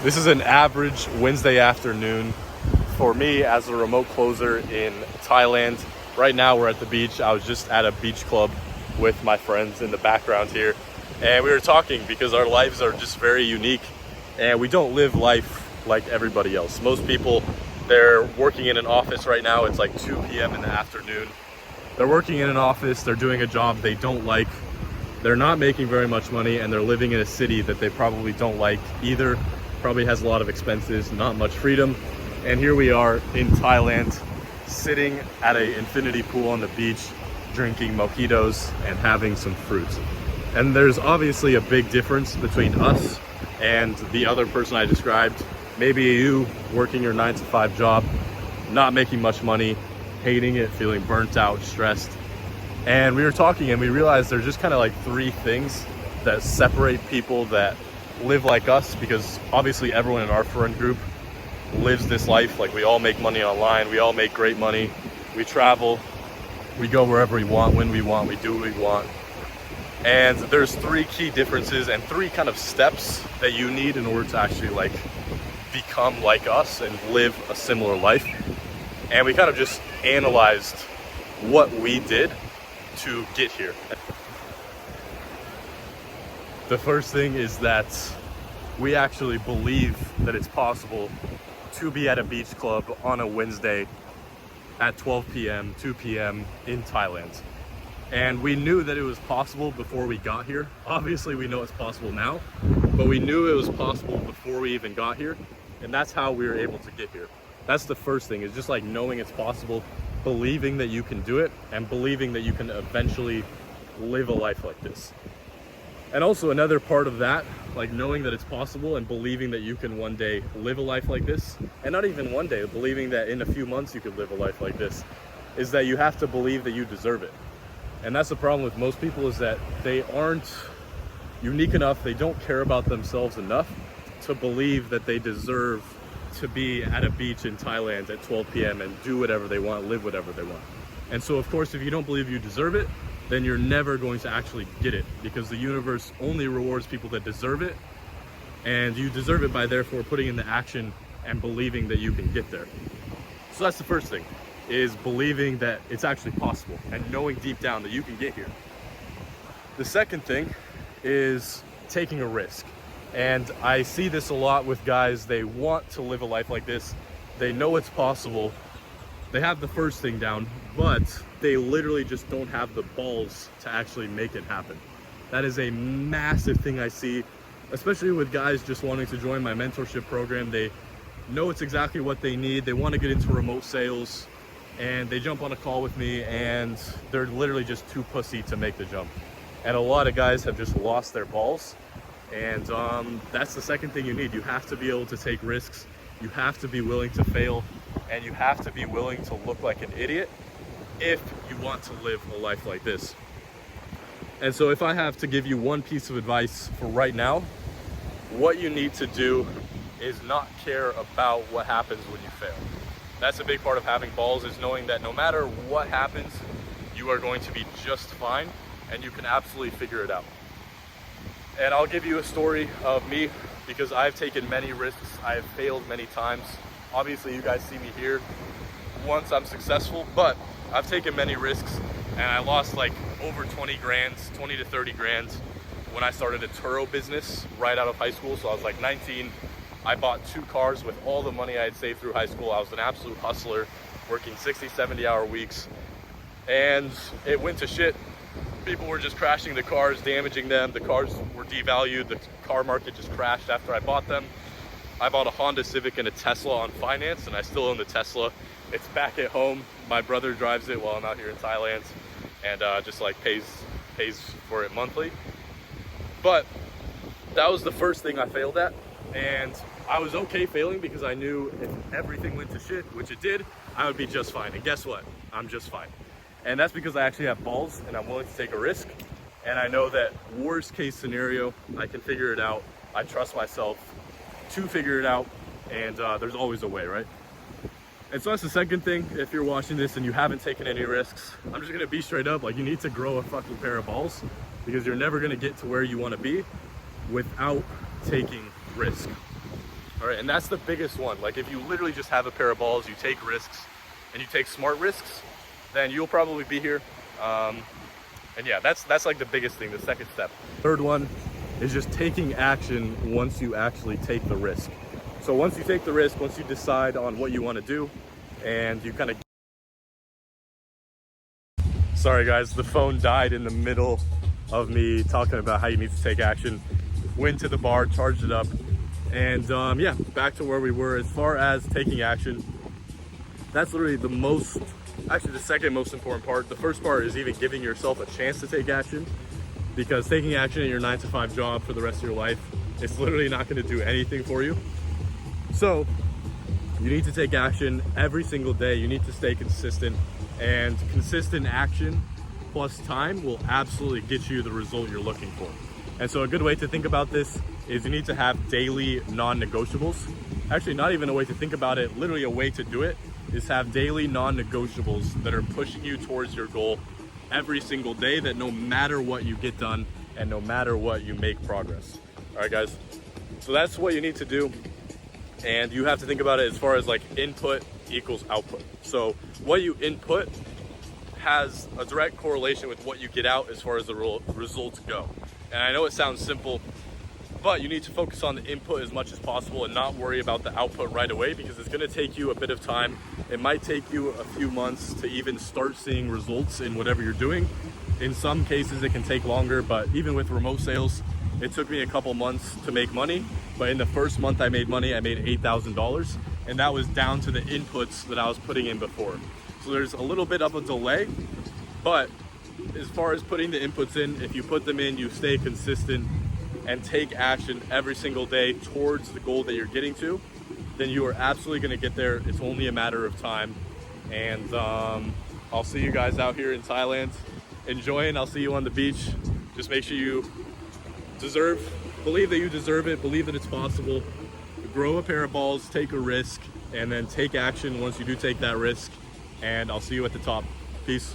This is an average Wednesday afternoon for me as a remote closer in Thailand. Right now we're at the beach. I was just at a beach club with my friends in the background here. And we were talking because our lives are just very unique and we don't live life like everybody else. Most people, they're working in an office right now. It's like 2 p.m. in the afternoon. They're working in an office, they're doing a job they don't like. They're not making very much money and they're living in a city that they probably don't like either. Probably has a lot of expenses, not much freedom. And here we are in Thailand, sitting at an infinity pool on the beach, drinking mojitos and having some fruit. And there's obviously a big difference between us and the other person I described. Maybe you working your 9-to-5 job, not making much money, hating it, feeling burnt out, stressed. And we were talking and we realized there's just kind of like 3 things that separate people that live like us, because obviously everyone in our friend group lives this life. Like, we all make money online, we all make great money, we travel, we go wherever we want, when we want, we do what we want. And there's 3 key differences and 3 kind of steps that you need in order to actually like become like us and live a similar life. And we kind of just analyzed what we did to get here. The first thing is that we actually believe that it's possible to be at a beach club on a Wednesday at 12 p.m., 2 p.m. in Thailand. And we knew that it was possible before we got here. Obviously we know it's possible now, but we knew it was possible before we even got here. And that's how we were able to get here. That's the first thing, is just like knowing it's possible, believing that you can do it, and believing that you can eventually live a life like this. And also another part of that, like knowing that it's possible and believing that you can one day live a life like this, and not even one day, believing that in a few months you could live a life like this, is that you have to believe that you deserve it. And that's the problem with most people, is that they aren't unique enough, they don't care about themselves enough to believe that they deserve to be at a beach in Thailand at 12 p.m. and do whatever they want, live whatever they want. And so of course, if you don't believe you deserve it, then you're never going to actually get it, because the universe only rewards people that deserve it, and you deserve it by therefore putting in the action and believing that you can get there. So that's the first thing, is believing that it's actually possible and knowing deep down that you can get here. The second thing is taking a risk. And I see this a lot with guys. They want to live a life like this, they know it's possible, they have the first thing down, but they literally just don't have the balls to actually make it happen. That is a massive thing I see, especially with guys just wanting to join my mentorship program. They know it's exactly what they need, they want to get into remote sales, and they jump on a call with me and they're literally just too pussy to make the jump. And a lot of guys have just lost their balls. And that's the second thing you need. You have to be able to take risks, you have to be willing to fail, and you have to be willing to look like an idiot if you want to live a life like this. And so if I have to give you one piece of advice for right now, what you need to do is not care about what happens when you fail. That's a big part of having balls, is knowing that no matter what happens, you are going to be just fine and you can absolutely figure it out. And I'll give you a story of me, because I've taken many risks, I have failed many times. Obviously you guys see me here once I'm successful, but I've taken many risks and I lost like over 20 to 30 grand when I started a Turo business right out of high school. So I was like 19, I bought 2 cars with all the money I had saved through high school. I was an absolute hustler, working 60, 70-hour weeks, and it went to shit. People were just crashing the cars, damaging them. The cars were devalued. The car market just crashed after I bought them. I bought a Honda Civic and a Tesla on finance, and I still own the Tesla. It's back at home. My brother drives it while I'm out here in Thailand, and just like pays for it monthly. But that was the first thing I failed at, and I was okay failing because I knew if everything went to shit, which it did, I would be just fine. And guess what? I'm just fine. And that's because I actually have balls and I'm willing to take a risk. And I know that worst case scenario, I can figure it out. I trust myself to figure it out, and there's always a way, right? And so that's the second thing. If you're watching this and you haven't taken any risks, I'm just gonna be straight up, like, you need to grow a fucking pair of balls, because you're never gonna get to where you wanna be without taking risk. All right, and that's the biggest one. Like if you literally just have a pair of balls, you take risks, and you take smart risks, then you'll probably be here. And yeah, that's like the biggest thing, the second step. Third one is just taking action once you actually take the risk. So once you take the risk, once you decide on what you want to do, and you kind of... Sorry guys, the phone died in the middle of me talking about how you need to take action. Went to the bar, charged it up, and yeah, back to where we were. As far as taking action, that's literally the second most important part. The first part is even giving yourself a chance to take action, because taking action in your 9-to-5 job for the rest of your life, it's literally not going to do anything for you. So you need to take action every single day. You need to stay consistent, and consistent action plus time will absolutely get you the result you're looking for. And so a good way to think about this is you need to have daily non-negotiables. Actually, not even a way to think about it, literally a way to do it is have daily non-negotiables that are pushing you towards your goal every single day, that no matter what you get done and no matter what you make progress. All right guys, so that's what you need to do. And you have to think about it as far as like input equals output. So what you input has a direct correlation with what you get out as far as the results go. And I know it sounds simple, but you need to focus on the input as much as possible and not worry about the output right away, because it's gonna take you a bit of time. It might take you a few months to even start seeing results in whatever you're doing. In some cases it can take longer, but even with remote sales, it took me a couple months to make money. But in the first month I made money, I made $8,000. And that was down to the inputs that I was putting in before. So there's a little bit of a delay, but as far as putting the inputs in, if you put them in, you stay consistent and take action every single day towards the goal that you're getting to, then you are absolutely going to get there. It's only a matter of time. And I'll see you guys out here in Thailand enjoying. I'll see you on the beach. Just make sure you believe that you deserve it, believe that it's possible. Grow a pair of balls, take a risk, and then take action once you do take that risk. And I'll see you at the top. Peace.